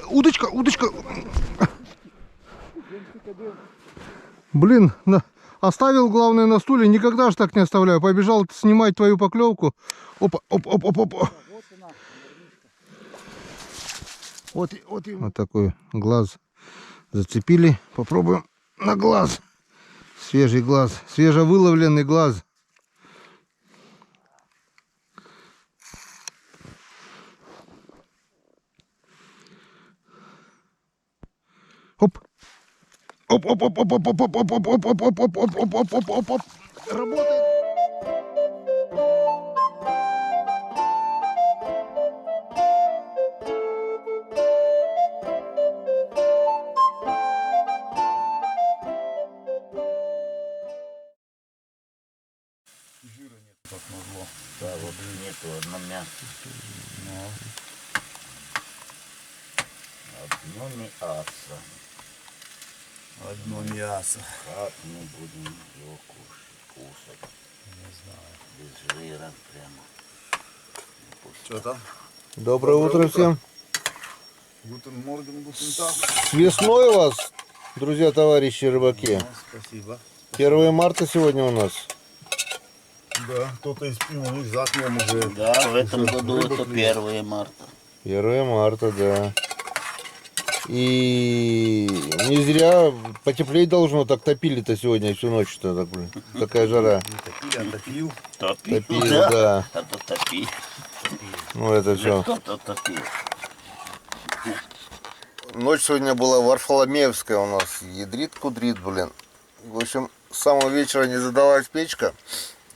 Удочка, удочка. Блин, оставил, главное, на стуле. Никогда же так не оставляю. Побежал снимать твою поклевку. Опа, оп, оп, оп, оп. Вот такой глаз зацепили. Попробуем на глаз. Свежий глаз, свежевыловленный глаз. Оп. Оп, оп, оп, оп, оп, оп, оп, оп, оп, оп, оп, оп, оп, оп, оп, оп, оп, оп, оп. Работает. Жира нет, как назло. Да, вот нету, одно мясо. Одно мясо. Одно мясо. Как мы будем его кушать? Не знаю. Без жира прямо. Что там? Доброе утро всем. Гутен морген, гутен так. С весной вас, друзья, товарищи рыбаки. Спасибо. 1 марта сегодня у нас. Да, кто-то из пивных за окном уже. Да, в этом уже году рыбу это клюет. 1 марта. 1 марта, да. И не зря потеплеть должно, так топили-то сегодня всю ночь-то, так, блин, такая жара. Не топили, а топил. Топил, Топили, да. да. А то топил. Ну это все. Кто-то топил. Ночь сегодня была варфоломеевская у нас. Ядрит-кудрит, блин. В общем, с самого вечера не задалась печка.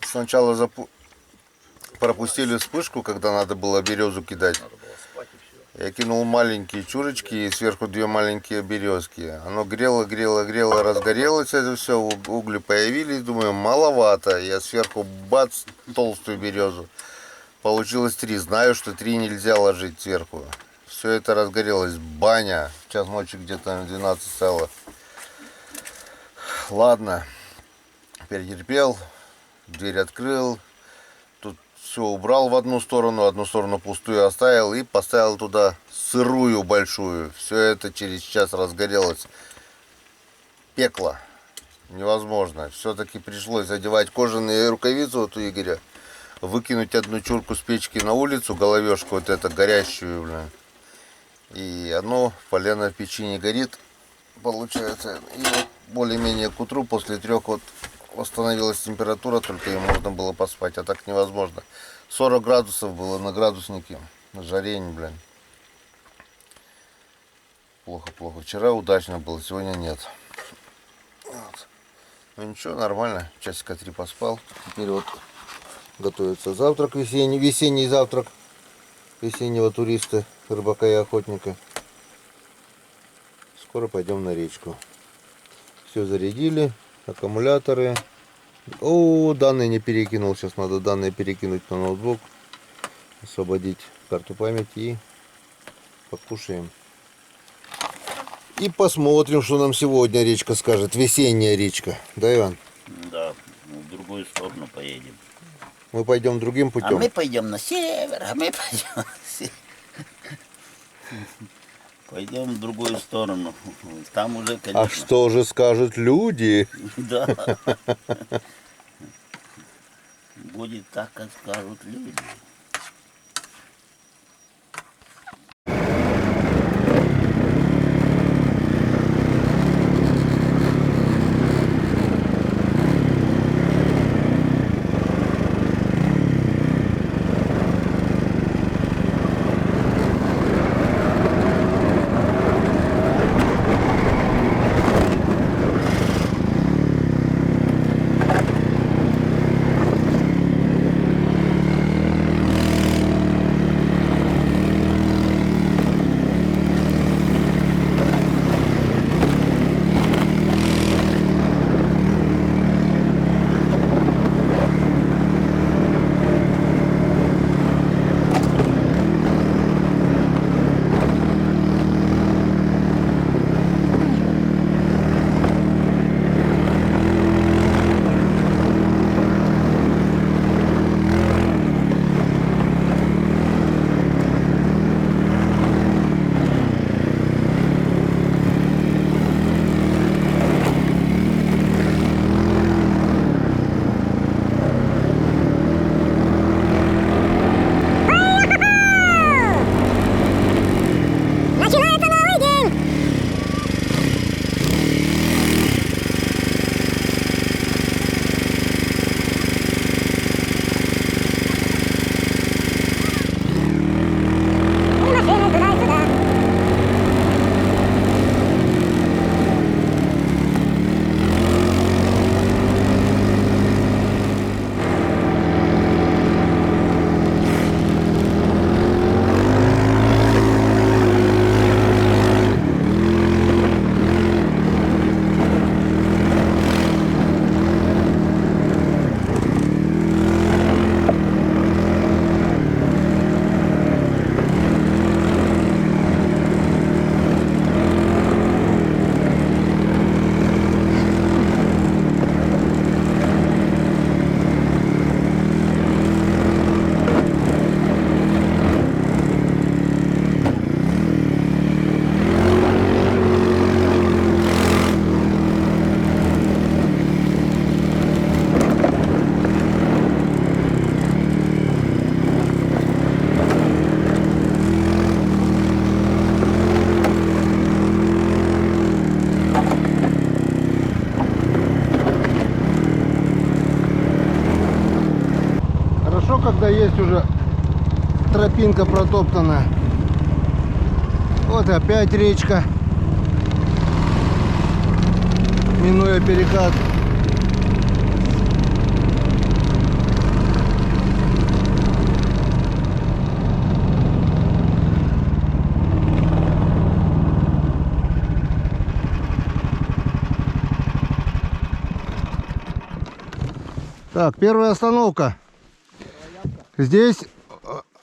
Сначала пропустили вспышку, когда надо было березу кидать. Я кинул маленькие чурочки и сверху 2 маленькие березки. Оно грело, разгорелось это все, угли появились. Думаю, маловато. Я сверху бац, толстую березу. Получилось 3. Знаю, что 3 нельзя ложить сверху. Все это разгорелось. Баня. В час ночи где-то на 12 стало. Ладно. Перетерпел. Дверь открыл. Тут все убрал в одну сторону пустую оставил и поставил туда сырую большую. Все это через час разгорелось. Пекло. Невозможно. Все-таки пришлось одевать кожаные рукавицы вот у Игоря. Выкинуть одну чурку с печки на улицу, головешку вот эту горящую, блин. И одно полено в печи не горит, получается. И вот более-менее к утру после 3 вот восстановилась температура, только и можно было поспать, а так невозможно. 40 градусов было на градуснике, жарень, блин. Плохо. Вчера удачно было, сегодня нет. Вот. Ну ничего, нормально, часика 3 поспал. Теперь вот готовится завтрак весенний завтрак весеннего туриста, рыбака и охотника. Скоро пойдем на речку. Все зарядили, аккумуляторы. О, данные не перекинул. Сейчас надо данные перекинуть на ноутбук, освободить карту памяти и покушаем. И посмотрим, что нам сегодня речка скажет. Весенняя речка. Да, Иван? Да, в другую сторону поедем. Мы пойдем другим А путем. мы пойдем на север, а мы пойдем на север. Пойдем в другую сторону. Там уже, конечно. А что же скажут люди? Да. Будет так, как скажут люди. где-то есть уже тропинка протоптанная. Вот опять речка, минуя перекат. Так, первая остановка. Здесь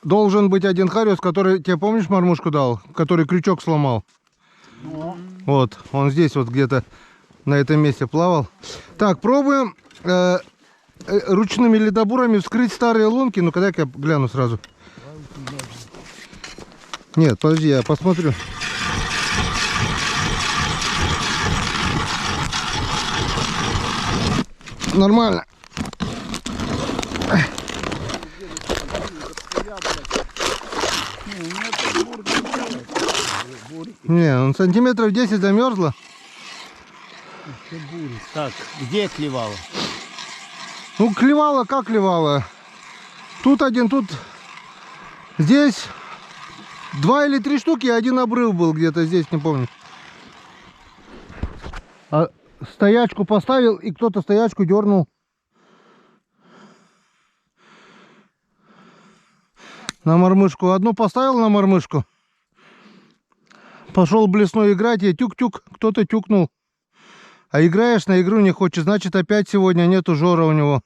должен быть один хариус, который, тебе помнишь, мормушку дал? Который крючок сломал. Вот, он здесь вот где-то на этом месте плавал. Так, пробуем ручными ледобурами вскрыть старые лунки. Ну-ка, дай-ка я гляну сразу. Нет, подожди, я посмотрю. Нормально. Не, он сантиметров 10 замерзло. Так, где клевало? Ну, клевало, как клевало. Тут один, тут... Здесь 2 или 3 штуки, один обрыв был где-то здесь, не помню. А стоячку поставил, и кто-то стоячку дернул. На мормышку. Одну поставил на мормышку. Пошел блесной играть, я тюк-тюк, кто-то тюкнул. А играешь, на игру не хочет, значит опять сегодня нету жора у него.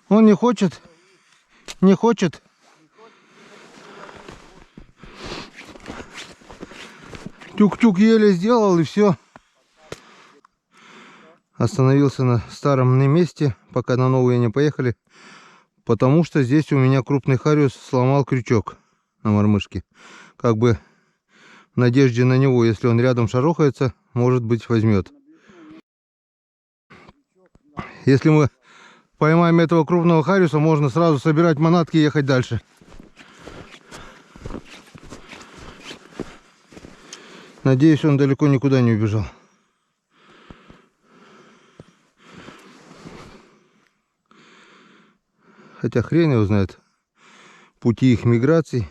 Он не хочет. Не хочет. Тюк-тюк еле сделал и все. Остановился на старом месте, пока на новые не поехали. Потому что здесь у меня крупный хариус сломал крючок на мормышке. Как бы в надежде на него, если он рядом шарохается, может быть возьмет. Если мы поймаем этого крупного хариуса, можно сразу собирать манатки и ехать дальше. Надеюсь, он далеко никуда не убежал. Хотя хрен его знает пути их миграций.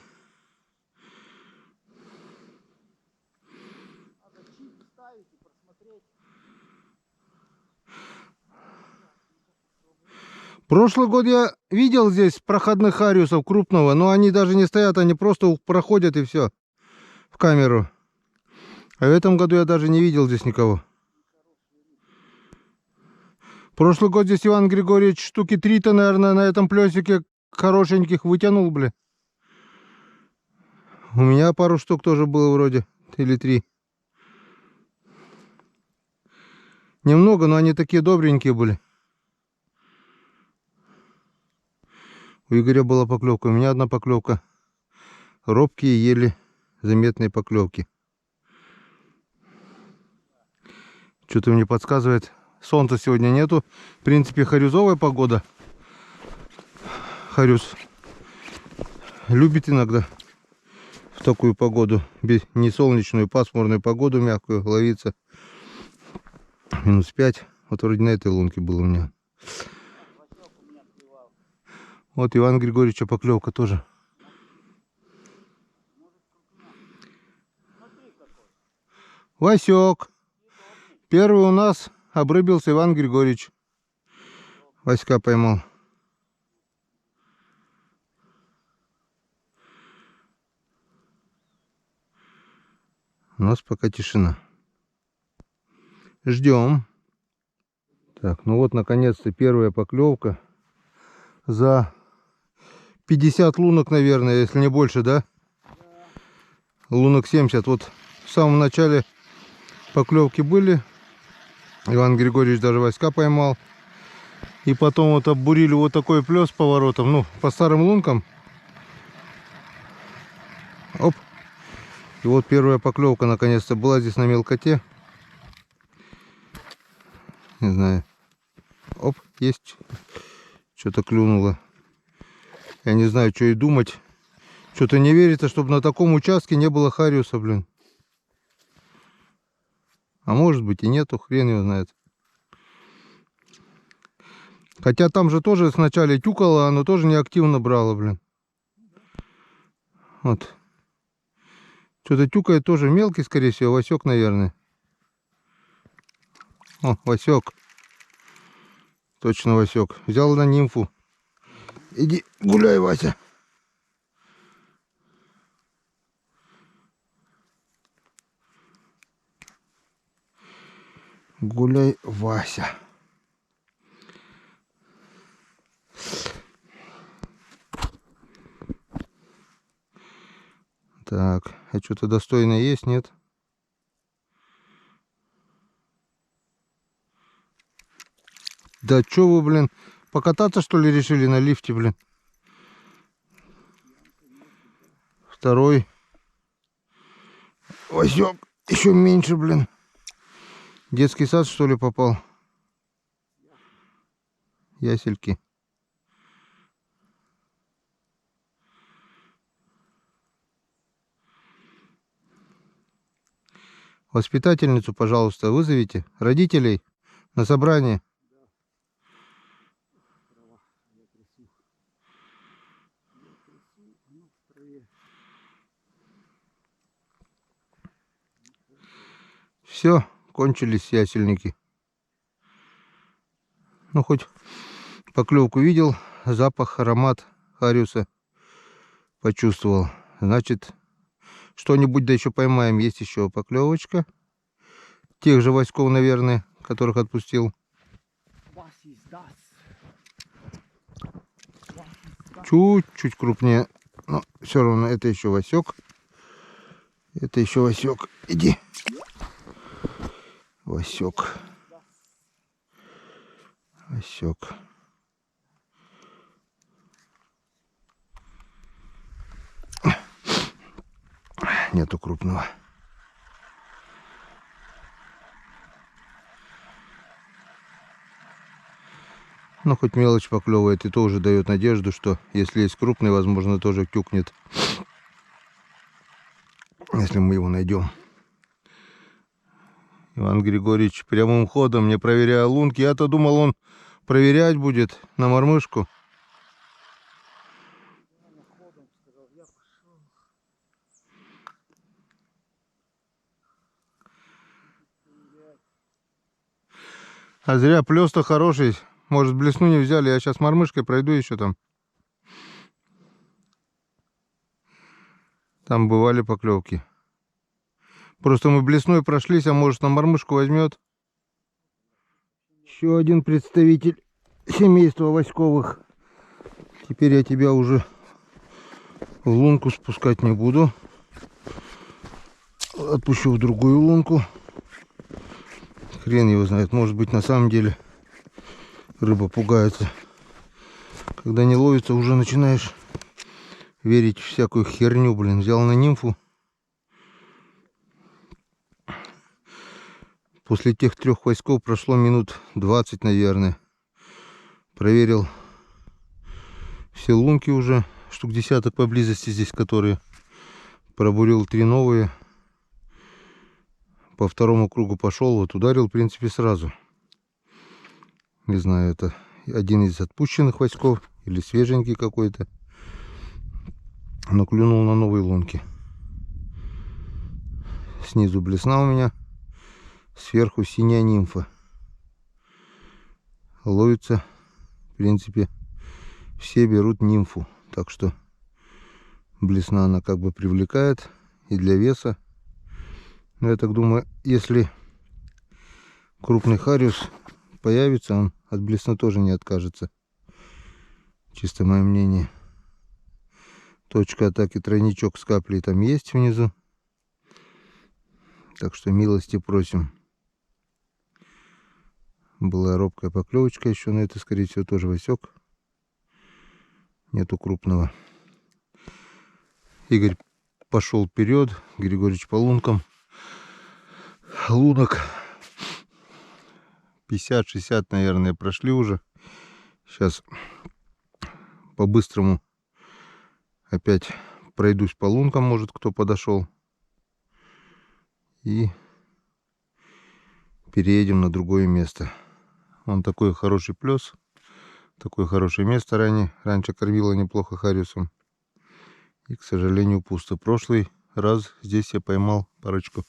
Прошлый год я видел здесь проходных хариусов крупного, но они даже не стоят, они просто проходят и все в камеру. А в этом году я даже не видел здесь никого. Прошлый год здесь Иван Григорьевич штуки 3-то, наверное, на этом плесике хорошеньких вытянул, бля. У меня пару штук тоже было вроде, или 3. Немного, но они такие добренькие были. У Игоря была поклевка, у меня одна поклевка. Робкие, еле заметные поклевки. Что-то мне подсказывает, солнца сегодня нету. В принципе, харюзовая погода. Харюз любит иногда в такую погоду, не солнечную, пасмурную погоду мягкую, ловиться. -5. Вот вроде на этой лунке было у меня. Вот Ивана Григорьевича поклевка тоже. Васек. Первый у нас обрыбился Иван Григорьевич. Васька поймал. У нас пока тишина. Ждем. Так, ну вот наконец-то первая поклевка. За 50 лунок, наверное, если не больше, да? Лунок 70. Вот в самом начале поклевки были. Иван Григорьевич даже Васька поймал. И потом вот оббурили вот такой плес поворотом. Ну, по старым лункам. Оп. И вот первая поклевка наконец-то была здесь на мелкоте. Не знаю. Оп, есть. Что-то клюнуло. Я не знаю, что и думать. Что-то не верится, чтобы на таком участке не было хариуса, блин. А может быть и нету, хрен его знает. Хотя там же тоже сначала тюкало, оно тоже неактивно брало, блин. Вот. Что-то тюкает тоже мелкий, скорее всего, Васек, наверное. О, Васек. Точно Васек. Взял на нимфу. Иди гуляй, Вася. Гуляй, Вася. Так, а что-то достойное есть, нет? Да чё вы, блин, покататься, что ли, решили на лифте, блин? Второй. Васек, еще меньше, блин. Детский сад, что ли, попал? Ясельки. Воспитательницу, пожалуйста, вызовите. Родителей на собрание. Все, кончились ясельники. Ну, хоть поклевку видел, запах, аромат хариуса почувствовал. Значит, что-нибудь да еще поймаем. Есть еще поклевочка. Тех же Васьков, наверное, которых отпустил. Чуть-чуть крупнее. Но все равно это еще Васек. Это еще Васек. Иди. Васек. Васек. Нету крупного. Ну, хоть мелочь поклевывает, и то уже дает надежду, что если есть крупный, возможно, тоже тюкнет. Если мы его найдем. Иван Григорьевич прямым ходом, не проверяя лунки. Я-то думал, он проверять будет на мормышку. А зря, плес-то хороший. Может, блесну не взяли. Я сейчас мормышкой пройду еще там. Там бывали поклевки. Просто мы блесной прошлись, а может, на мормышку возьмет. Еще один представитель семейства Васьковых. Теперь я тебя уже в лунку спускать не буду. Отпущу в другую лунку. Хрен его знает. Может быть, на самом деле рыба пугается. Когда не ловится, уже начинаешь верить в всякую херню, блин. Взял на нимфу. После тех 3 Васьков прошло минут 20, наверное. Проверил все лунки уже. Штук десяток поблизости здесь, которые. Пробурил 3 новые. По второму кругу пошел. Вот ударил, в принципе, сразу. Не знаю, это один из отпущенных Васьков или свеженький какой-то. Но клюнул на новые лунки. Снизу блесна у меня. Сверху синяя нимфа. Ловится, в принципе, все берут нимфу. Так что блесна она как бы привлекает и для веса. Но я так думаю, если крупный хариус появится, он от блесна тоже не откажется. Чисто мое мнение. Точка атаки тройничок с каплей там есть внизу. Так что милости просим. Была робкая поклевочка еще, но это, скорее всего, тоже Васек. Нету крупного. Игорь пошел вперед, Григорьевич по лункам. Лунок 50-60, наверное, прошли уже. Сейчас по-быстрому опять пройдусь по лункам, может, кто подошел. И переедем на другое место. Вон такой хороший плес. Такое хорошее место раньше кормила неплохо хариусом. И, к сожалению, пусто. Прошлый раз здесь я поймал парочку.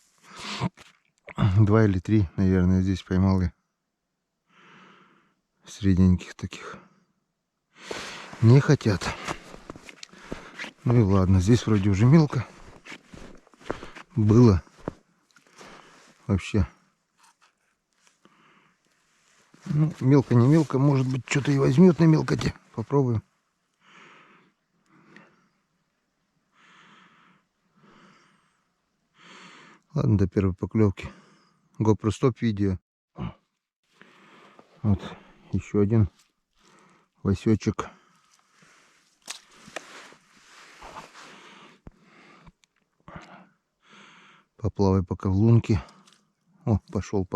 2 или 3, наверное, здесь поймал я. Средненьких таких. Не хотят. Ну и ладно, здесь вроде уже мелко. Было. Вообще. Ну, мелко не мелко, может быть, что-то и возьмет на мелкоте. Попробуем. Ладно, до первой поклевки. GoPro стоп видео. Вот еще один васечек. Поплавай пока в лунке. О, пошел.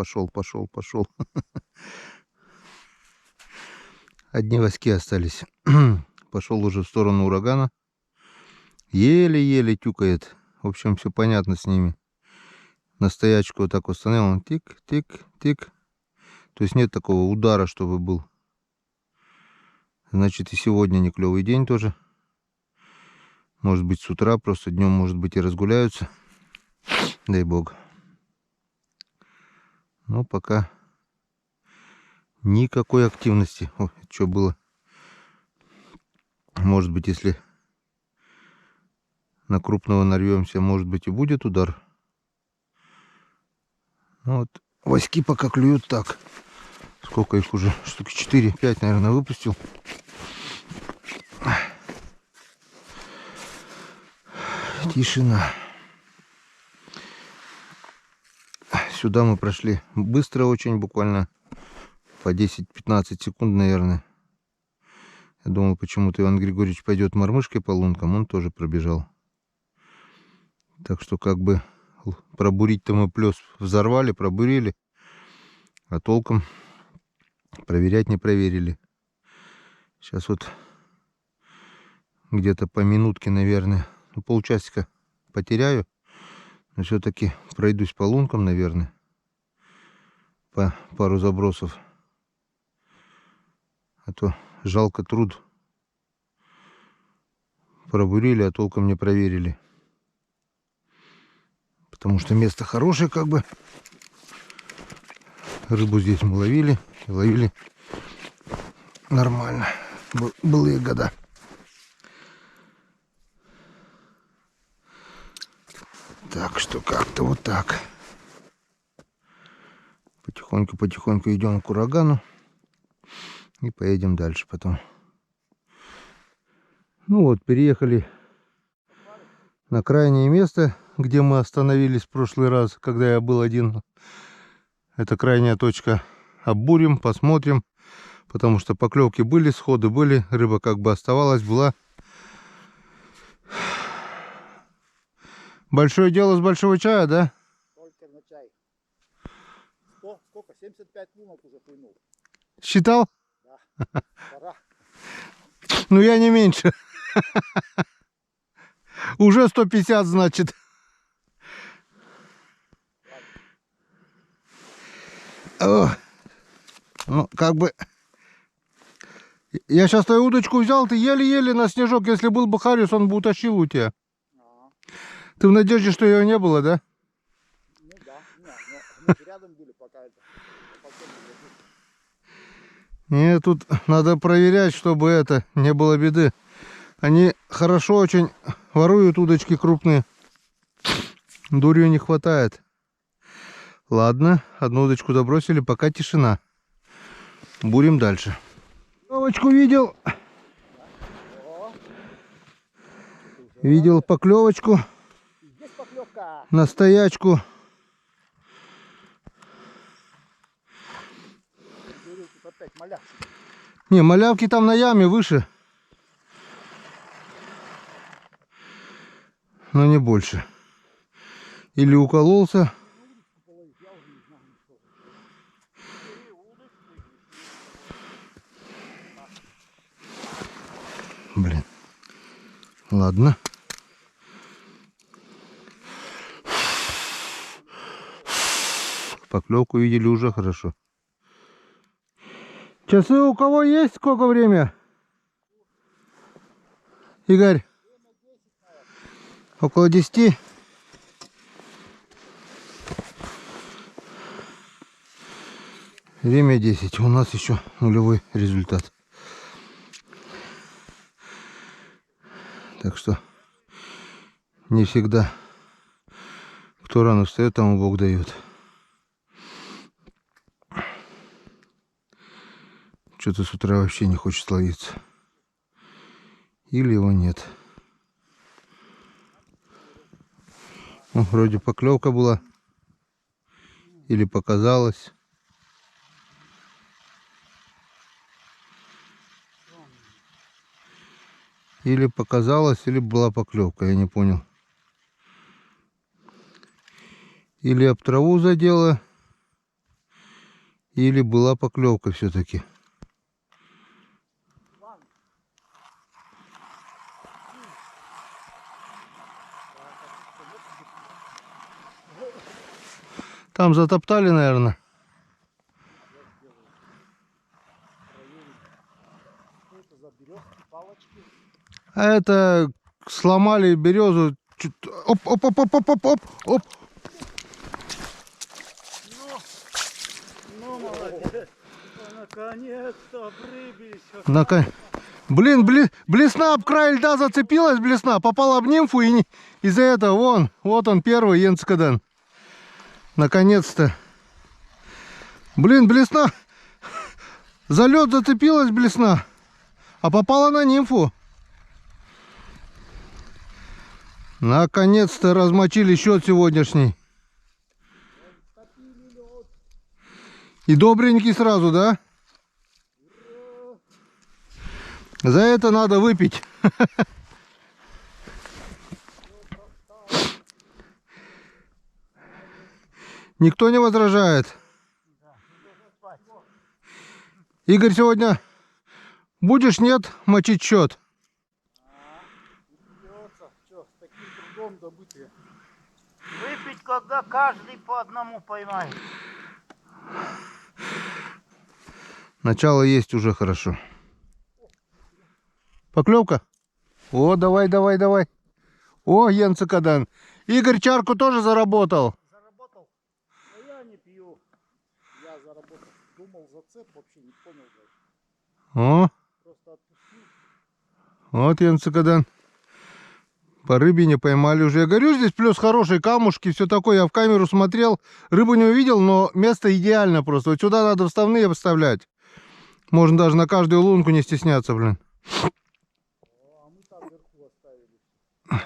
Одни васьки остались. Пошел уже в сторону урагана. Еле-еле тюкает. В общем, все понятно с ними. На стоячку вот так установил. Он тик-тик-тик. То есть нет такого удара, чтобы был. Значит, и сегодня не клевый день тоже. Может быть, с утра, просто днем, может быть, и разгуляются. Дай бог. Но пока никакой активности. О, что было? Может быть, если на крупного нарвемся, может быть, и будет удар. Ну вот, васьки пока клюют так. Сколько их уже? Штуки 4-5, наверное, выпустил. Тишина. Сюда мы прошли быстро очень, буквально по 10-15 секунд, наверное. Я думал, почему-то Иван Григорьевич пойдет мормышкой по лункам, он тоже пробежал. Так что как бы пробурить-то мы плес взорвали, пробурили, а толком проверять не проверили. Сейчас вот где-то по минутке, наверное, ну, полчасика потеряю, но все-таки пройдусь по лункам, наверное, по пару забросов. А то жалко труд. Пробурили, а толком не проверили. Потому что место хорошее, как бы. Рыбу здесь мы ловили. И ловили нормально. Былые года. Так что как-то вот так. Потихоньку идем к урагану. И поедем дальше потом. Ну вот, переехали на крайнее место, где мы остановились в прошлый раз, когда я был один. Это крайняя точка. Оббурим, посмотрим. Потому что поклевки были, сходы были. Рыба как бы оставалась, была. Большое дело с большого чая, да? Только на чай. Сколько? 75 лунок уже плюнул. Считал? Да. Пора. Ну я не меньше. Уже 150, значит. О, ну, как бы... Я сейчас твою удочку взял, ты еле-еле на снежок. Если был бы хариус, он бы утащил у тебя. Ты в надежде, что ее не было, да? Ну да. Мы рядом были пока это. Нет, тут надо проверять, чтобы это не было беды. Они хорошо очень воруют удочки крупные. Дурью не хватает. Ладно, одну удочку забросили, пока тишина. Бурим дальше. Поклевочку видел. Видел поклевочку. Здесь поклевка. На стоячку. Опять малявки. Не, малявки там на яме выше. Но не больше. Или укололся. Блин. Ладно. Поклевку видели уже хорошо. Часы у кого есть? Сколько время? Игорь? Около 10. Время 10. У нас еще нулевой результат. Так что не всегда кто рано встает, тому Бог дает. Что-то с утра вообще не хочет ловиться. Или его нет. Ну, вроде поклевка была. Или показалось. Или показалось, или была поклевка, я не понял. Или об траву задело, или была поклевка все-таки. Там затоптали, наверное. А это сломали березу. Оп, оп, оп, оп, оп, оп, оп, оп. Ну, молодец. Наконец-то прибились. Блин, блесна об край льда зацепилась, блесна, попала об нимфу и из-за этого вот он первый Йенцкаден. Наконец-то. Блин, блесна. За лед зацепилась блесна, а попала на нимфу. Наконец-то размочили счет сегодняшний. И добренький сразу, да? За это надо выпить. Никто не возражает. Игорь, сегодня будешь, нет, мочить счет? Выпить, когда каждый по одному поймает. Начало есть уже хорошо. Поклевка? О, давай, давай, давай. О, Йенцкаден. Игорь чарку тоже заработал. Заработал? А я не пью. Я заработал. Думал, зацеп, вообще не понял даже. О, Просто отпустил. вот Йенцкаден. По рыбе не поймали уже. Я говорю, здесь плюс хорошие камушки, все такое. Я в камеру смотрел, рыбу не увидел, но место идеально просто. Вот сюда надо вставные поставлять. Можно даже на каждую лунку не стесняться, блин. А мы там вверху оставили.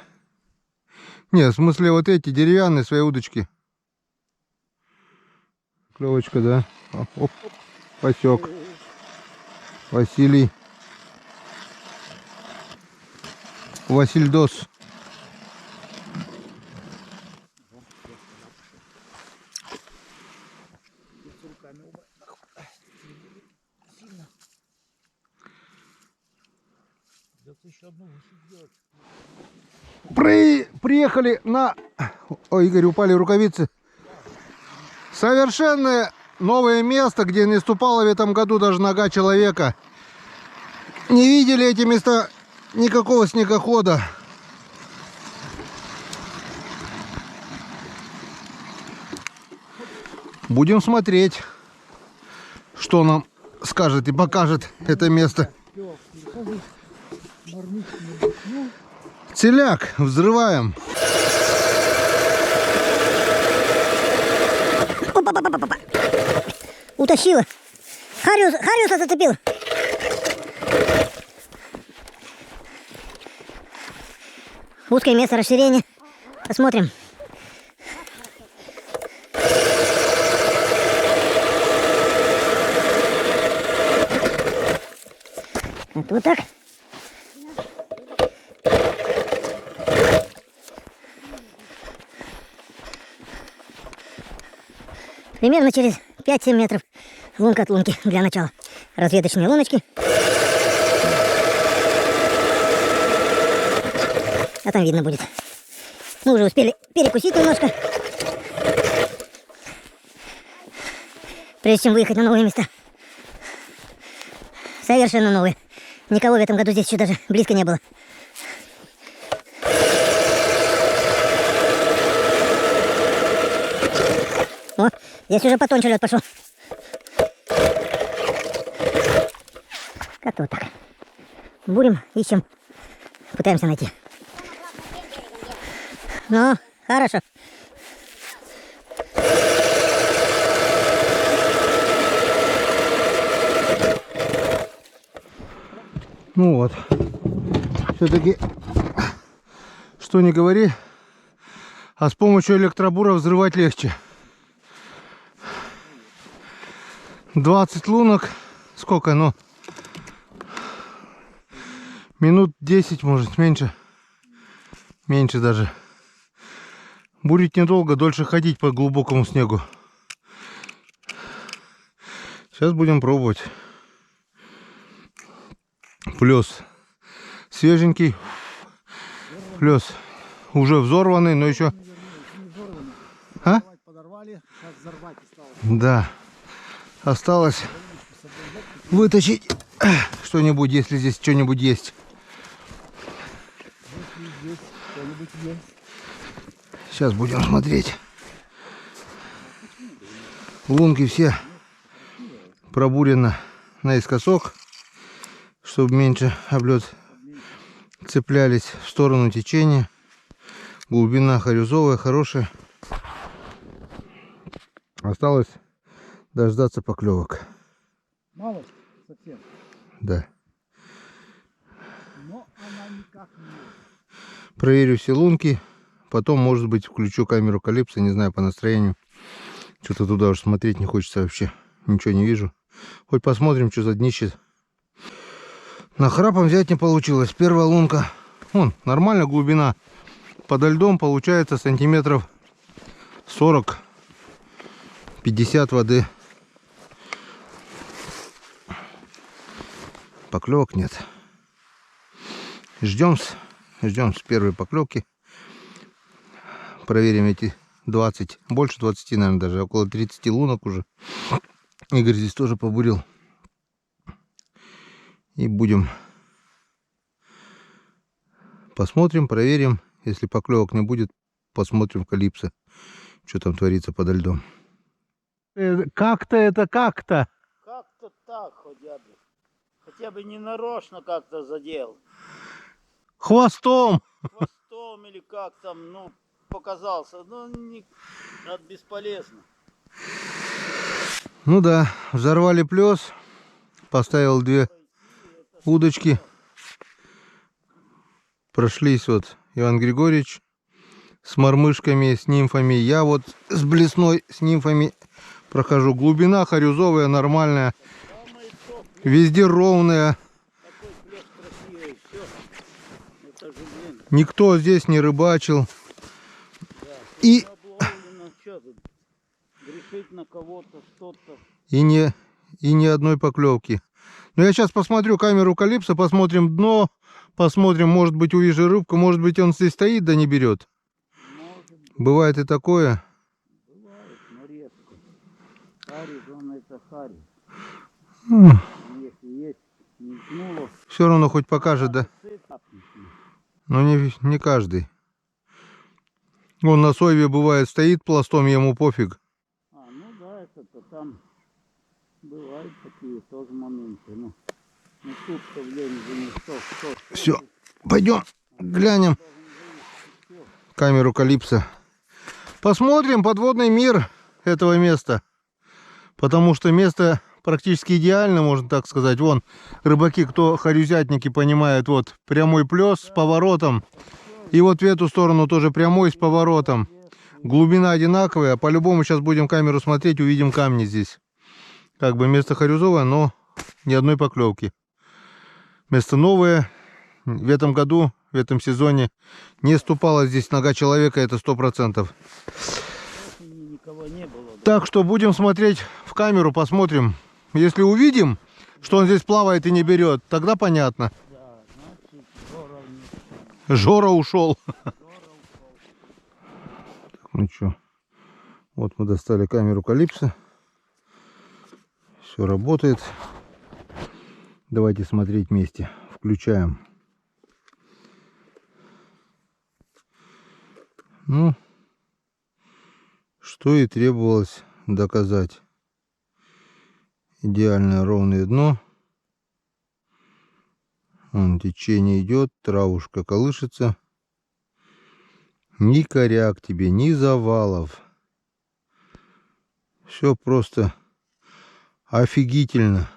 Не, в смысле вот эти деревянные свои удочки. Клевочка, да? Оп, посек. Василий. Васильдос. Приехали на... Ой, Игорь, упали рукавицы. Совершенно новое место, где не ступала в этом году даже нога человека. Не видели эти места никакого снегохода. Будем смотреть, что нам скажет и покажет это место. Целяк, взрываем. Утащила. Хариуса зацепил. Узкое место расширения. Посмотрим. Вот так. Примерно через 5-7 метров лунка от лунки для начала. Разведочные луночки. А там видно будет. Мы уже успели перекусить немножко. прежде чем выехать на новые места. Совершенно новые. Никого в этом году здесь еще даже близко не было. О, здесь уже потоньше лед пошел. Как-то вот так. Бурим, ищем, пытаемся найти. Ну, хорошо. Ну вот. Все-таки, что не говори, а с помощью электробура взрывать легче. 20 лунок. Сколько, ну? Минут 10, может, меньше. Меньше даже. Бурить недолго, дольше ходить по глубокому снегу. Сейчас будем пробовать. Плюс свеженький. Плюс уже взорванный, но еще... А? Подорвали, сейчас взорвать осталось. Да. Осталось вытащить что-нибудь, если здесь что-нибудь есть. Здесь что-нибудь есть. Сейчас будем смотреть. Лунки все пробурены наискосок, чтобы меньше об лед цеплялись в сторону течения. Глубина хорюзовая, хорошая. Осталось дождаться поклевок. Мало совсем. Да. Но она никак не... Проверю все лунки. Потом, может быть, включу камеру Калипсо. Не знаю, по настроению. Что-то туда уже смотреть не хочется вообще. Ничего не вижу. Хоть посмотрим, что за днище. Нахрапом взять не получилось. Первая лунка. Вон, нормально глубина. Подо льдом получается сантиметров 40-50 воды. Поклевок нет. Ждем с первой поклевки. Проверим эти 20, больше 20, наверное, даже около 30 лунок уже. Игорь здесь тоже побурил. И будем посмотрим, проверим. Если поклевок не будет, посмотрим в Калипсо, что там творится подо льдом. Как-то это как-то. Как-то так, хотя бы не нарочно как-то задел. Хвостом. Хвостом или как там, ну, показался. Ну, не, это бесполезно. Ну да, взорвали плес. Поставил 2 удочки. Прошлись вот Иван Григорьевич с мормышками, с нимфами. Я вот с блесной, с нимфами прохожу. Глубина хорюзовая, нормальная. Везде ровная. Такой плес красивый, все. Это же, блин, Никто здесь не рыбачил. И, обловлено, что тут? Грешить на кого-то, что-то. и ни одной поклевки. Но я сейчас посмотрю камеру Калипсо, посмотрим дно. Посмотрим, может быть, увижу рыбку. Может быть, он здесь стоит, да не берет. Может быть, Бывает и такое. бывает, но редко. Харри, он это Харри. Если есть, не тянуло, Все равно хоть покажет, да? Но не каждый. Он на сойве бывает стоит пластом, ему пофиг. А, ну да, это-то там бывают такие тоже моменты. Ну тут-то время за ничто. Все, пойдем глянем камеру Калипсо. Посмотрим подводный мир этого места. Потому что место практически идеально, можно так сказать. Вон, рыбаки, кто хорюзятники понимают, вот прямой плес с поворотом. И вот в эту сторону тоже прямой с поворотом. Глубина одинаковая. По-любому сейчас будем камеру смотреть, увидим камни здесь. Как бы место хорюзовое, но ни одной поклевки. Место новое. В этом году, в этом сезоне не ступала здесь нога человека, это 100%. Никого не было. Да. Так что будем смотреть в камеру, посмотрим. Если увидим, что он здесь плавает и не берет, тогда понятно. Да, значит, Жора Жора ушел. Ну что, вот мы достали камеру Калипсо. Все работает. Давайте смотреть вместе. Включаем. Ну, что и требовалось доказать. Идеальное ровное дно. Вон течение идет, травушка колышется. Ни коряк тебе, ни завалов. Все просто офигительно.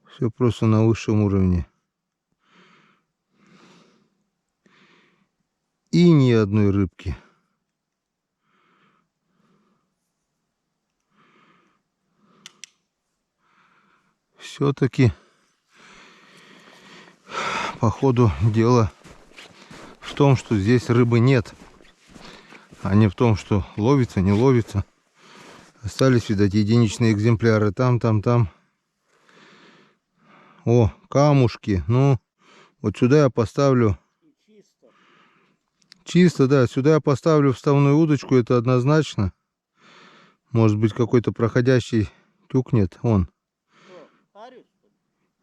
Все просто на высшем уровне. И ни одной рыбки. Все-таки по ходу дела в том, что здесь рыбы нет, а не в том, что ловится, не ловится. Остались, видать, единичные экземпляры там. О, камушки. Ну, вот сюда я поставлю. Чисто, да. Сюда я поставлю вставную удочку, это однозначно. Может быть, какой-то проходящий тюкнет. Он.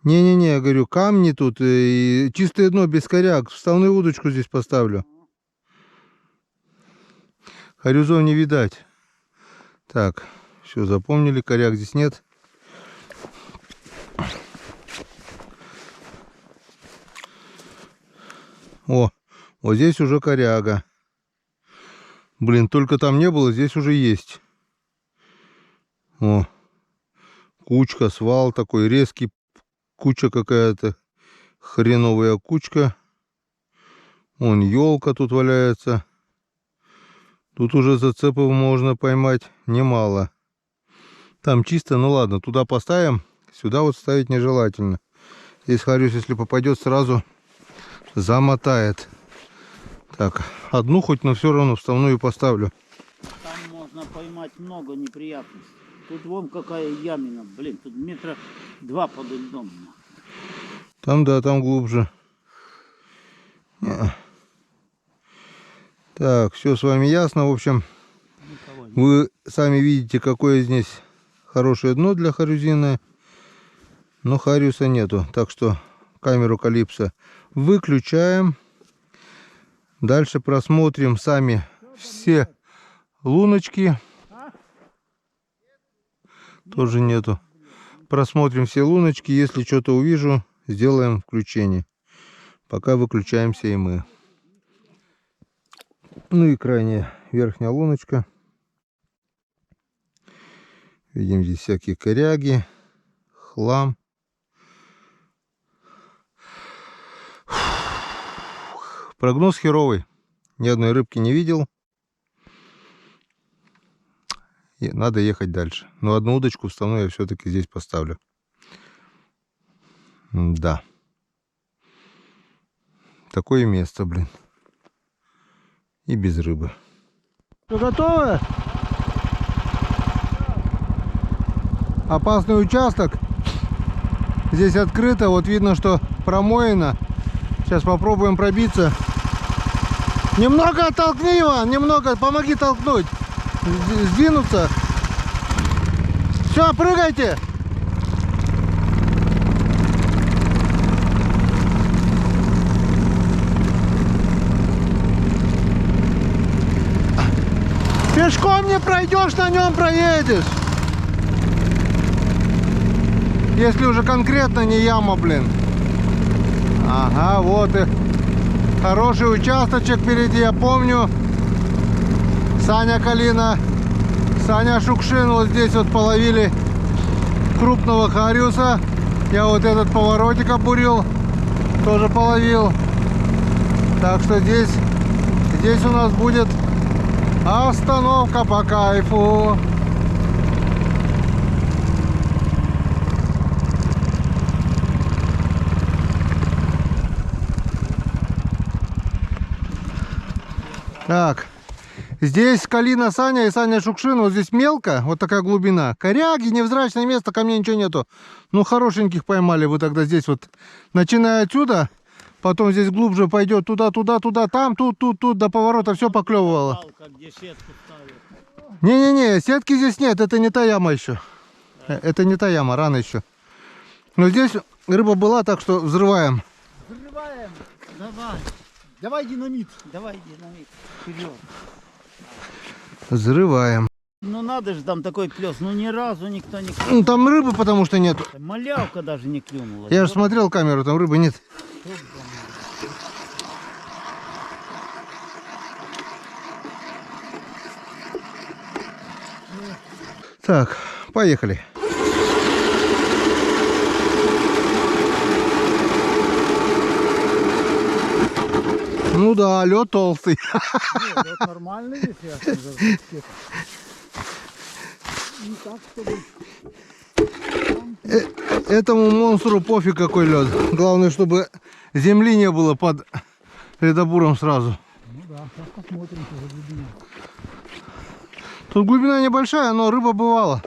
Не-не-не, я говорю, камни тут и чистое дно без коряк. Вставную удочку здесь поставлю. Харюзов не видать. Так, все, запомнили, коряк здесь нет. О, вот здесь уже коряга. Блин, только там не было, здесь уже есть. О, кучка, свал такой резкий. Куча какая-то, хреновая кучка. Вон елка тут валяется. Тут уже зацепов можно поймать немало. Там чисто, ну ладно, туда поставим. Сюда вот ставить нежелательно. Здесь Харюс, если попадет, сразу замотает. Так, одну хоть, но все равно вставную поставлю. Там можно поймать много неприятностей. Тут вон какая ямина, блин, тут 2 метра под льдом. Там, да, там глубже. Так, все с вами ясно. В общем, вы сами видите, какое здесь хорошее дно для харюзины. Но хариуса нету. Так что камеру Калипсо выключаем. Дальше просмотрим сами все луночки. Тоже нету. Просмотрим все луночки. Если что-то увижу, сделаем включение. Пока выключаемся и мы. Ну и крайняя верхняя луночка. Видим здесь всякие коряги, хлам. Прогноз херовый. Ни одной рыбки не видел. И надо ехать дальше. Но одну удочку вставную я все-таки здесь поставлю. Да. Такое место, блин. И без рыбы. Все готово? Опасный участок. Здесь открыто. Вот видно, что промоено. Сейчас попробуем пробиться. Немного оттолкни, Иван. Немного. Помоги толкнуть. Сдвинуться. Все, прыгайте. Пешком не пройдешь, на нем проедешь. Если уже конкретно не яма, блин. Ага, вот и хороший участочек впереди, я помню. Саня Калина, Саня Шукшин вот здесь вот половили крупного хариуса. Я вот этот поворотик обурил, тоже половил. Так что здесь у нас будет остановка по кайфу. Так, здесь Калина Саня и Саня Шукшин. Вот здесь мелко, вот такая глубина. Коряги, невзрачное место, ко мне ничего нету. Ну, хорошеньких поймали вы тогда здесь вот. Начиная отсюда, потом здесь глубже пойдет туда, там, тут, до поворота все поклевывало. Где сетку ставят. Не-не-не, сетки здесь нет, это не та яма еще. Это не та яма, рано еще. Но здесь рыба была, так что взрываем. Взрываем. Давай. Давай динамит. Давай динамит. Вперед. Взрываем. Ну надо же, там такой плес. Ну ни разу никто не Ну, клюнул. там рыбы потому что нет. Малявка даже не клюнула. Я же смотрел камеру, там рыбы нет. Так, поехали. Ну да, лед толстый. Лед нормальный, если я скажу. Не так, чтобы... Этому монстру пофиг какой лед. Главное, чтобы земли не было под ледобуром сразу. Ну да, сейчас посмотрим, что за глубина. Тут глубина небольшая, но рыба бывала.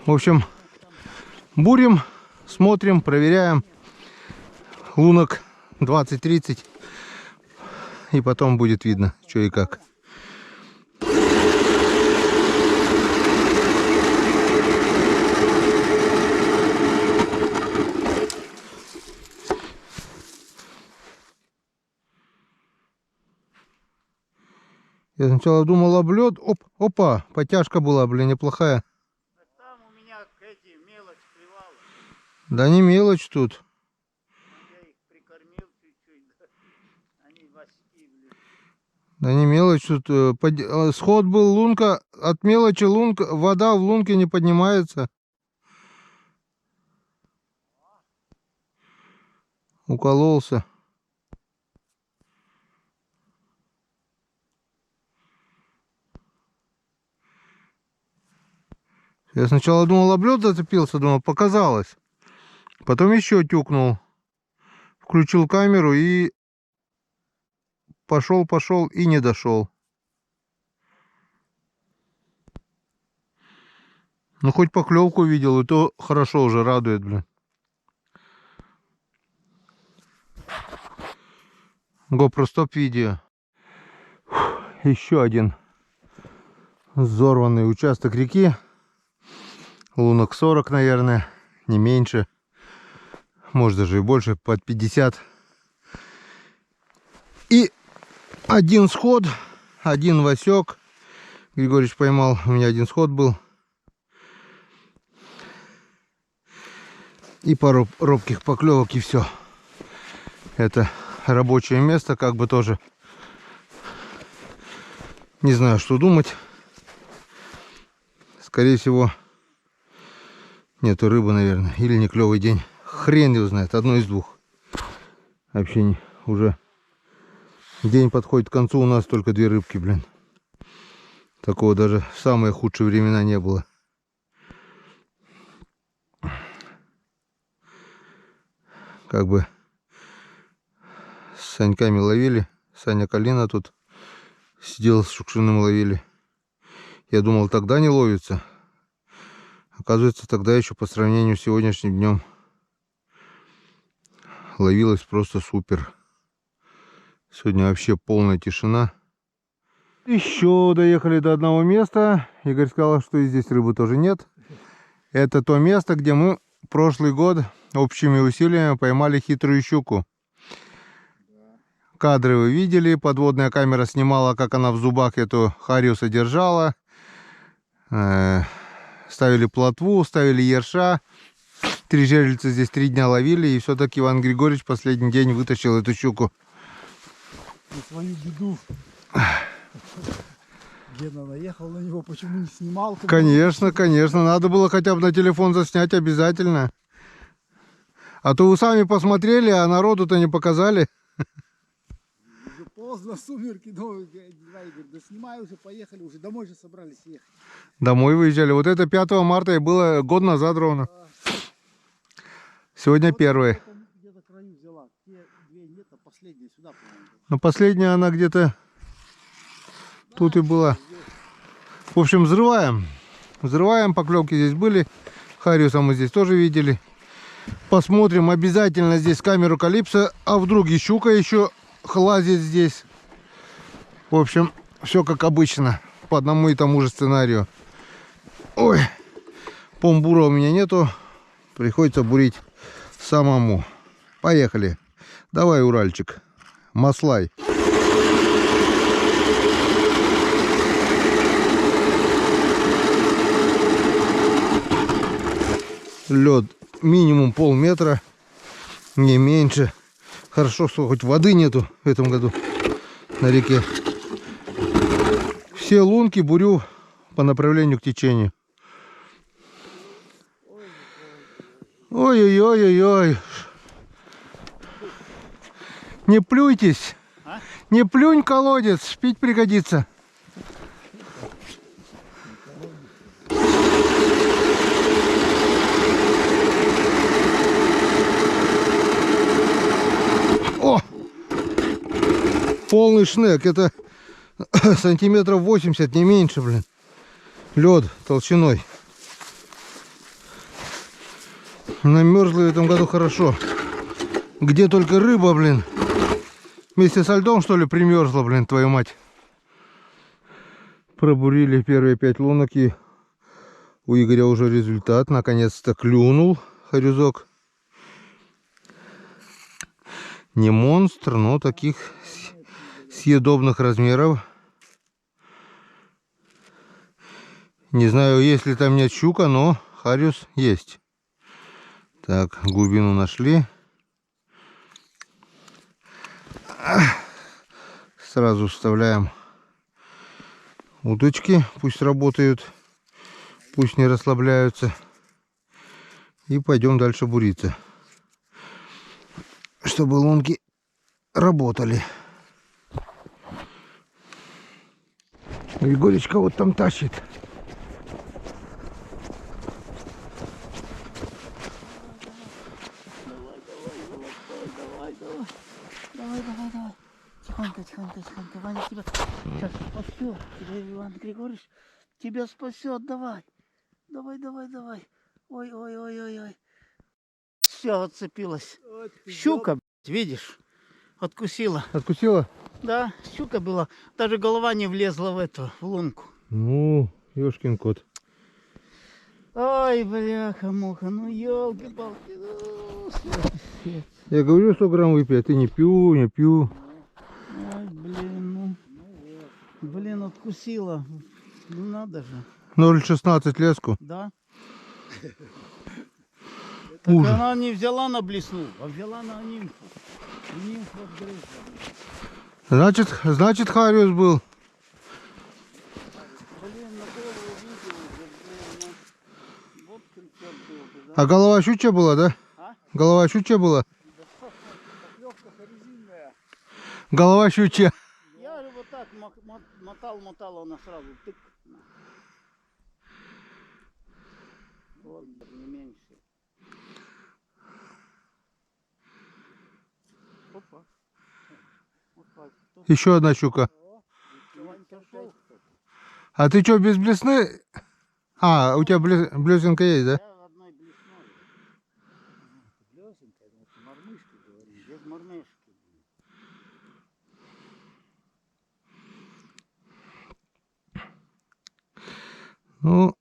В общем, бурим, смотрим, проверяем. Лунок 20-30. И потом будет видно, что и как. Я сначала думал облет. Опа, потяжка была, блин, неплохая. Там у меня эти мелочь клевала. Да не мелочь тут. Я их прикормил чуть-чуть. Да. Они воски, блин. Да не мелочь тут. Сход был лунка. От мелочи лунка. Вода в лунке не поднимается. Укололся. Я сначала думал, облет зацепился, думал, показалось. Потом еще тюкнул. Включил камеру и пошел и не дошел. Ну хоть поклевку видел, и то хорошо уже, радует, блин. GoPro стоп видео. Еще один взорванный участок реки. Лунок 40, наверное, не меньше. Может даже и больше, под 50. И один сход, один васек. Григорьевич поймал, у меня один сход был. И пару робких поклевок, и все. Это рабочее место, как бы тоже. Не знаю, что думать. Скорее всего, нету рыбы, наверное. Или не клевый день. Хрен его знает. Одно из двух. Вообще не, уже день подходит к концу. У нас только 2 рыбки, блин. Такого даже в самые худшие времена не было. Как бы с саньками ловили. Саня Калина тут сидел с Шукшиным, ловили. Я думал, тогда не ловится. Оказывается, тогда еще по сравнению с сегодняшним днем ловилось просто супер. Сегодня вообще полная тишина. Еще доехали до одного места. Игорь сказал, что и здесь рыбы тоже нет. Это то место, где мы прошлый год общими усилиями поймали хитрую щуку. Кадры вы видели. Подводная камера снимала, как она в зубах эту хариуса держала. Ставили плотву, ставили ерша. 3 жерлица здесь 3 дня ловили. И все-таки Иван Григорьевич последний день вытащил эту щуку. На свою беду. Гена наехал на него, почему не снимал? Конечно, конечно. Надо было хотя бы на телефон заснять обязательно. А то вы сами посмотрели, а народу-то не показали. Уже поздно, сумерки. Ну, давай, Игорь, да снимай уже, поехали. Уже домой же собрались ехать. Домой выезжали. Вот это 5 марта и было год назад ровно. Сегодня 1. Где-то краю взяла. Те 2 нет, а последняя сюда, по-моему. Но последняя она где-то тут и была. В общем, взрываем. Взрываем, поклевки здесь были. Хариуса мы здесь тоже видели. Посмотрим обязательно здесь камеру Калипсо. А вдруг и щука еще лазит здесь. В общем, все как обычно. По одному и тому же сценарию. Ой, помбура у меня нету. Приходится бурить самому. Поехали. Давай, Уральчик. Маслай. Лед минимум полметра, не меньше. Хорошо, что хоть воды нету в этом году на реке. Все лунки бурю по направлению к течению. Ой-ой-ой-ой-ой. Не плюйтесь. Не плюнь, колодец, пить пригодится. О! Полный шнек. Это сантиметров 80, не меньше, блин. Лед толщиной. Намерзла в этом году хорошо. Где только рыба, блин. Вместе со льдом, что ли, примерзла, блин, твою мать. Пробурили первые 5 лунок, и у Игоря уже результат. Наконец-то клюнул хорюзок. Не монстр, но таких съедобных размеров. Не знаю, есть ли там нет щука, но хариус есть. Так, глубину нашли. Сразу вставляем удочки, пусть работают, пусть не расслабляются. И пойдем дальше буриться, чтобы лунки работали. Егоречка вот там тащит. Давай. Тихонько. Ваня тебя сейчас спасет. Тебя Иван Григорьевич тебя спасет. Давай. Ой. Все, отцепилась. Щука, блядь, видишь? Откусила. Откусила? Да, щука была. Даже голова не влезла в лунку. Ну, ёшкин кот. Ой, бляха-муха, ну елки-палки. Я говорю, 100 грамм выпей, а ты не пью. Ой, блин, откусила. Ну надо же. 0,16 леску. Да. Так Ужас. она не взяла на блесну, а взяла на нимфу. И нимфу отгрызла. Значит, хариус был. Блин, на голову видел уже, блин. Вот крючок был бы, да? А голова щучья была, да? А? Голова щучья была? Поклевка резинная. Голова щучья. Я же вот так мотал, она сразу тык. Вот, не меньше. Опа. Еще одна щука. А ты что, без блесны? А, у тебя блесенка есть, да? Я одной блесной. Блесенка, это мормышки говоришь. Без мормышки. Ну,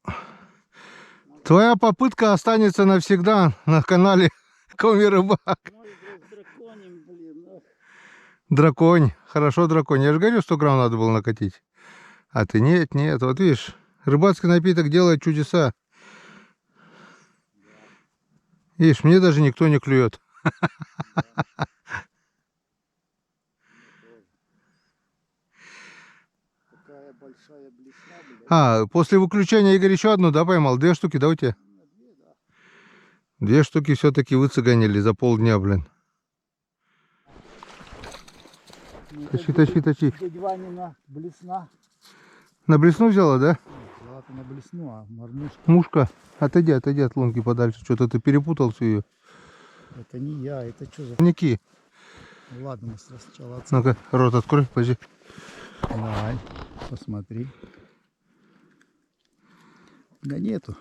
твоя попытка останется навсегда на канале Коми Рыбак. Мой друг драконим, блин. Ох. Драконь. Хорошо, драконь. Я же говорю, 100 грамм надо было накатить. А ты нет. Вот видишь, рыбацкий напиток делает чудеса. Видишь, мне даже никто не клюет. Такая большая блесна, блядь. А, после выключения Игорь еще одну, да, поймал? 2 штуки, да, у тебя? 2 штуки все-таки выцеганили за полдня, блин. Тащи. Дядя Ванина блесна. На блесну взяла, да? Взяла-то на блесну, а мормышка. Мушка, отойди от лунки подальше. Что-то ты перепутал всю ее. Это не я, это что за... Ники. Ладно, мы сначала Ну-ка, рот открой, подожди. Давай, посмотри. Да нету.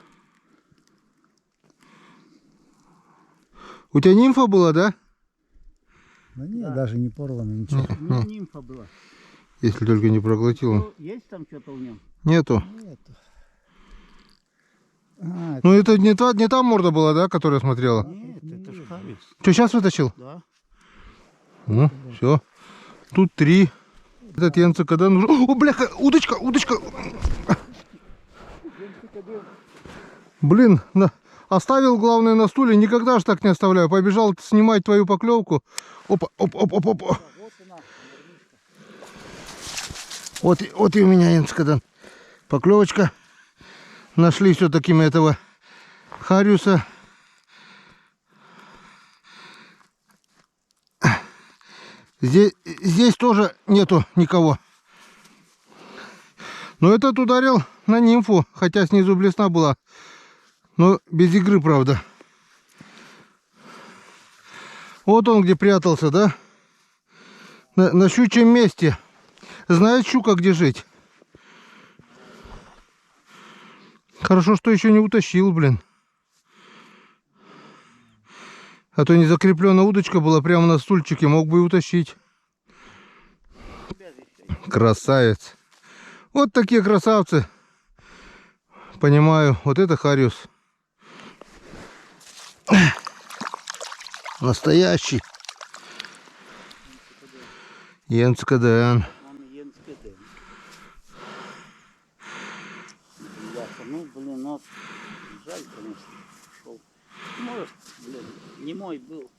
У тебя нимфа была, да? Да нет, даже не порвано ничего. У него нимфа была. Если только не проглотила. Ну, есть там что-то в нем? Нету. Нету. А, Ну это не та морда была, да, которая смотрела? Нет, это ж хариус. Что, сейчас вытащил? Да. Ну, все. Тут 3. Этот янцикаден уже... О, бляха, удочка, удочка. Блин, оставил, главное, на стуле. Никогда же так не оставляю. Побежал снимать твою поклевку. Опа, оп, оп, оп, оп. Вот и у меня янцикаден. Поклевочка. Нашли все-таки мы этого хариуса. Здесь тоже нету никого. Но этот ударил на нимфу, хотя снизу блесна была. Но без игры, правда. Вот он где прятался, да? На щучьем месте. Знает щука, где жить. Хорошо, что еще не утащил, блин. А то не закрепленная удочка была прямо на стульчике, мог бы и утащить. Красавец. Вот такие красавцы. Понимаю, вот это хариус. Настоящий. Янцикаден. Он янцикаден. Бляха, ну, блин, вот жаль, конечно, шел. Может, блин, не мой был,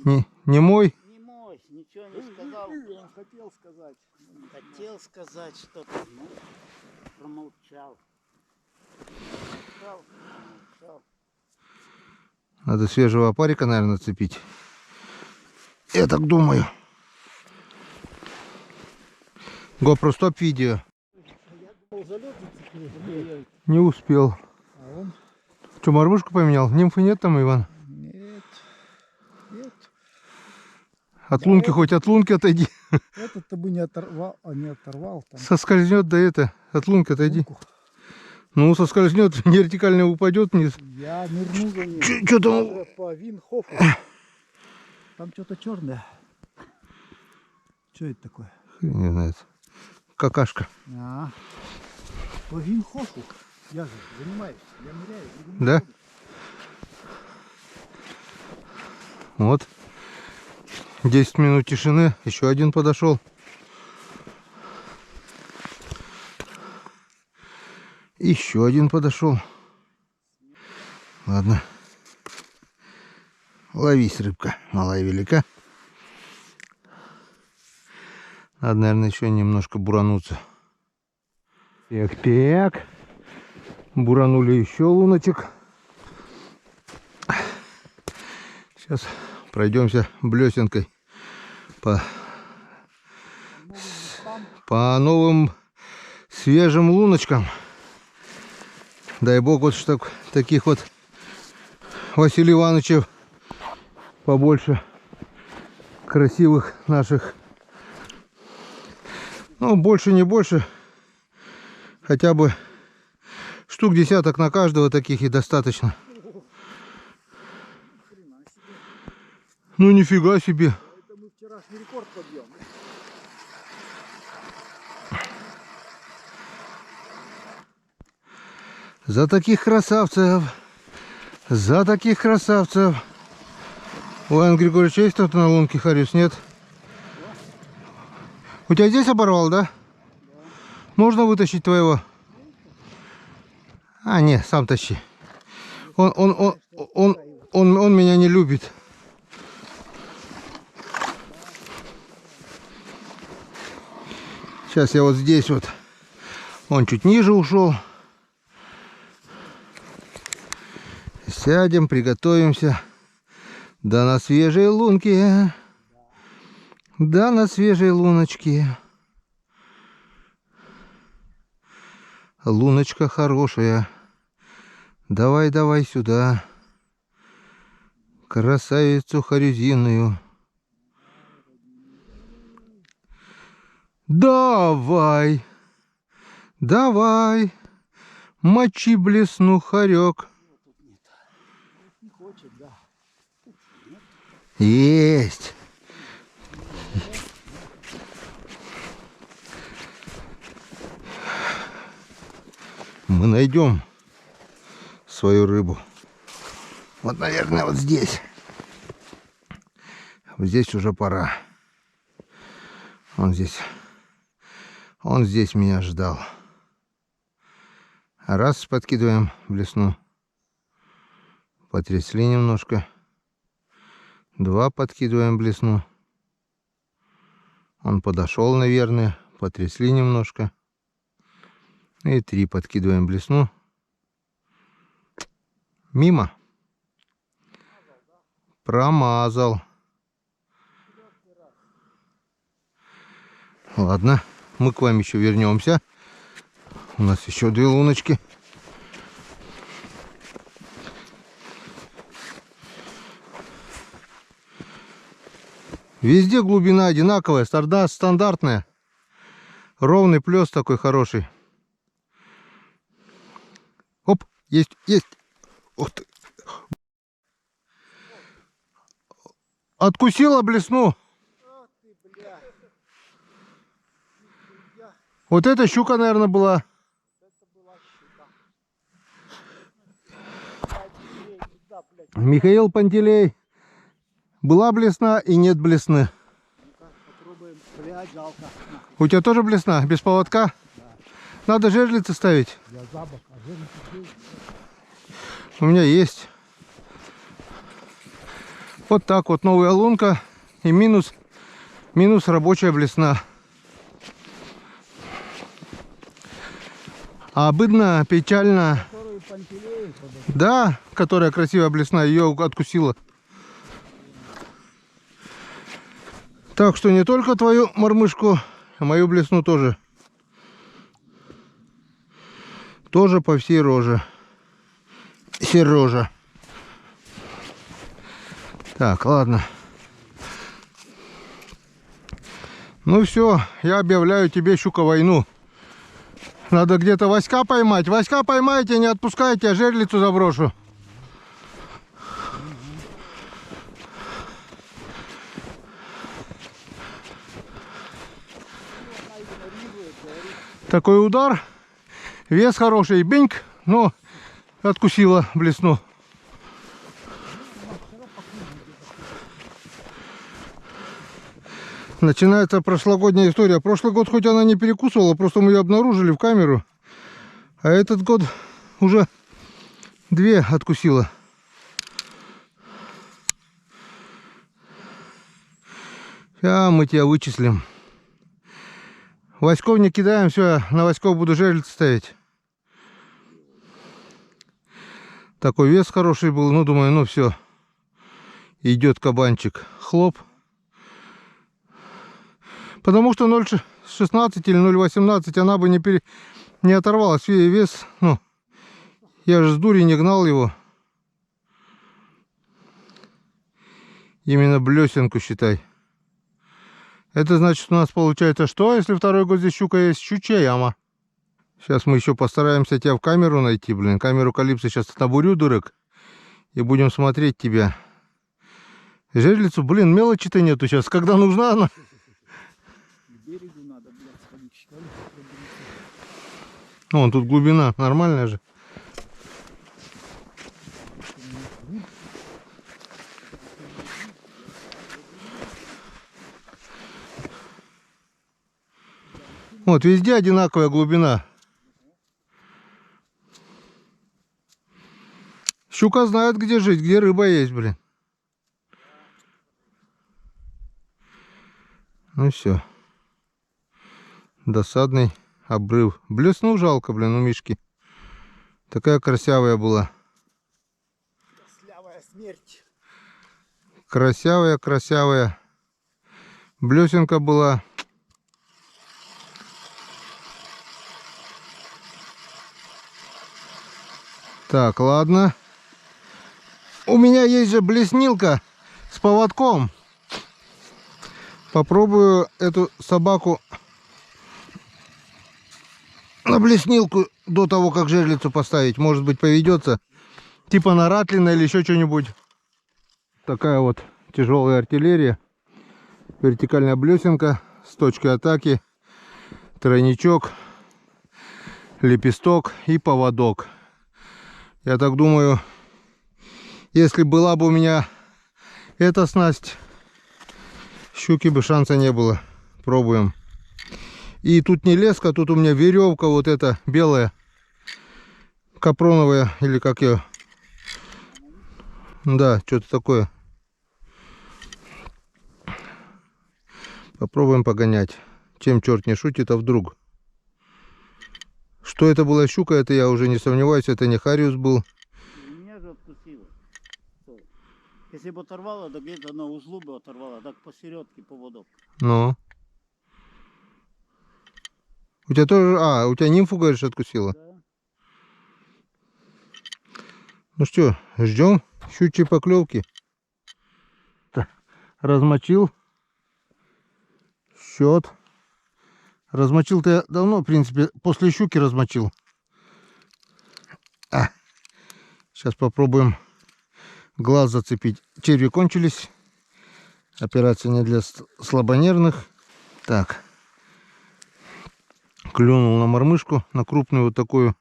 блин. Не мой. Не мой, ничего не сказал. он хотел сказать. Хотел сказать что-то, но промолчал. Промолчал. Надо свежего опарика, наверное, цепить. Я так думаю. GoPro стоп видео. Не успел. А он? Что, мормышку поменял? Нимфы нет там, Иван? Нет. Нет. От лунки, хоть от лунки отойди. Этот-то бы не оторвал, там. Соскользнет, да это. От лунки отойди. Лунку. Ну, соскользнет, вертикально упадет вниз. Я нырну за ним. Что там? Даже по Винхофу. Там что-то черное. Что это такое? Не знаю. Какашка. А, по Винхофу. Я же занимаюсь. Я ныряю. Да? Вот. 10 минут тишины. Еще один подошел. Еще один подошел. Ладно. Ловись, рыбка. Малая велика. Надо, наверное, еще немножко бурануться. Так. Буранули еще луночек. Сейчас пройдемся блесенкой по новым свежим луночкам. Дай бог, вот что таких вот Василий Ивановичев побольше, красивых наших. Ну, больше не больше, хотя бы штук десяток на каждого таких и достаточно. Ну, нифига себе. Это мы вчерашний рекорд подъем. За таких красавцев. За таких красавцев. Ой, Иван Григорьевич, есть кто-то на лунке, хариус, нет? У тебя здесь оборвал, да? Можно вытащить твоего? А, не, сам тащи. Он меня не любит. Сейчас я вот здесь вот. Он чуть ниже ушел. Сядем, приготовимся. Да на свежей лунке. Да на свежей луночке. Луночка хорошая. Давай, давай сюда. Красавицу харюзинную. Давай. Давай. Мочи блесну, хорек. Не хочет, да. Есть. Мы найдем свою рыбу. Вот, наверное, вот здесь. Вот здесь уже пора. Он здесь меня ждал. Раз, подкидываем блесну. Потрясли немножко. Два, подкидываем блесну. Он подошел, наверное. Потрясли немножко. И три, подкидываем блесну. Мимо. Промазал. Ладно, мы к вам еще вернемся. У нас еще две луночки. Везде глубина одинаковая, стандартная. Ровный плес такой хороший. Оп, есть. Ух ты. Откусила блесну. Вот эта щука, наверное, была. Михаил Пантелей. Была блесна и нет блесны. Попробуем. Блядь, жалко. У тебя тоже блесна? Без поводка? Да. Надо жерлицы ставить. Я забок, а жерлицы. У меня есть. Вот так вот новая лунка. И минус рабочая блесна. Обыдно, печально. Да, которая красивая блесна, ее откусила. Так что не только твою мормышку, а мою блесну тоже. Тоже по всей роже. Сережа. Так, ладно. Ну все, я объявляю тебе, щука, войну. Надо где-то Васька поймать. Васька поймайте, не отпускайте, я жерлицу заброшу. Такой удар. Вес хороший. Биньк. Но откусила блесну. Начинается прошлогодняя история. Прошлый год хоть она не перекусывала, просто мы ее обнаружили в камеру. А этот год уже две откусила. Сейчас мы тебя вычислим. Васьков не кидаем, все, на Васьков буду жерлицы ставить. Такой вес хороший был, ну думаю, ну все. Идет кабанчик. Хлоп. Потому что 0,16 или 0,18 она бы не оторвалась. Вес, ну, я же с дури не гнал его. Именно блесенку считай. Это значит, у нас получается что, если второй год здесь щука есть? Щучья яма. Сейчас мы еще постараемся тебя в камеру найти, блин. Камеру Калипсо сейчас набурю, дурак. И будем смотреть тебя. Жерлицу, блин, мелочи-то нету сейчас. Когда нужна она? Берегу надо, блядь, сходить, что ли? Вон тут глубина, нормальная же. Вот везде одинаковая глубина. Щука знает, где жить, где рыба есть, блин. Ну все. Досадный обрыв. Блеснул жалко, блин, у Мишки. Такая красивая была. Слявая смерть. Красивая. Блесенка была. Так, ладно. У меня есть же блеснилка с поводком. Попробую эту собаку блеснилку до того, как жерлицу поставить. Может быть, поведется. Типа на Ратлина или еще что-нибудь. Такая вот тяжелая артиллерия. Вертикальная блесенка с точкой атаки. Тройничок. Лепесток и поводок. Я так думаю, если была бы у меня эта снасть, щуки бы шанса не было. Пробуем. И тут не леска, тут у меня веревка вот эта белая. Капроновая, или как ее. Да, что-то такое. Попробуем погонять. Чем черт не шутит, а вдруг. Что это была щука, это я уже не сомневаюсь, это не хариус был. Меня же откусило. Что? Если бы оторвало, то где-то на узлу бы оторвало, так посередке поводок. Ну. У тебя тоже... А, у тебя нимфу, говоришь, откусила? Да. Ну что, ждем щучьей поклевки. Размочил. Счет. Размочил-то я давно, в принципе, после щуки размочил. Сейчас попробуем глаз зацепить. Черви кончились. Операция не для слабонервных. Так. Клюнул на мормышку, на крупную вот такую.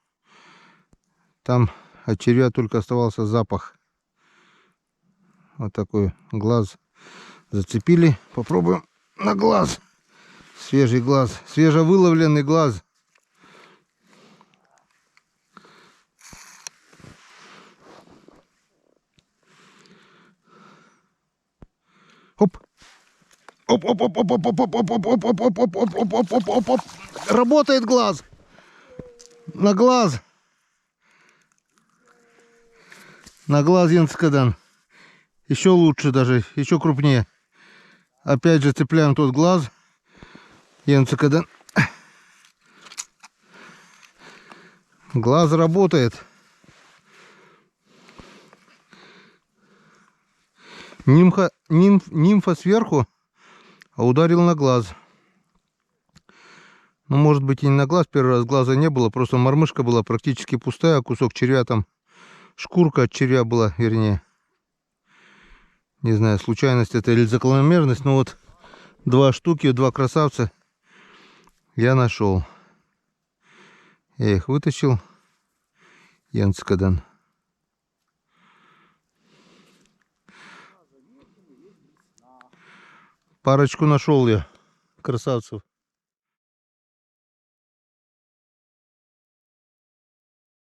Там от червя только оставался запах. Вот такой глаз зацепили. Попробуем на глаз. Свежий глаз, свежевыловленный глаз. Оп. Оп, оп, оп, оп, оп, оп, оп, оп, оп, оп, оп, оп, оп, оп, оп, оп, оп, оп, оп. Работает глаз. На глаз. На глаз Янцкадан. Еще лучше даже, еще крупнее. Опять же цепляем тот глаз. Янцкадан. Глаз работает. Нимфа сверху, а ударил на глаз. Ну, может быть, и не на глаз. Первый раз глаза не было. Просто мормышка была практически пустая. Кусок червя там. Шкурка от червя была, вернее. Не знаю, случайность это или закономерность. Но вот два штуки, два красавца я нашел. Я их вытащил. Янцкадан. Парочку нашел я. Красавцев.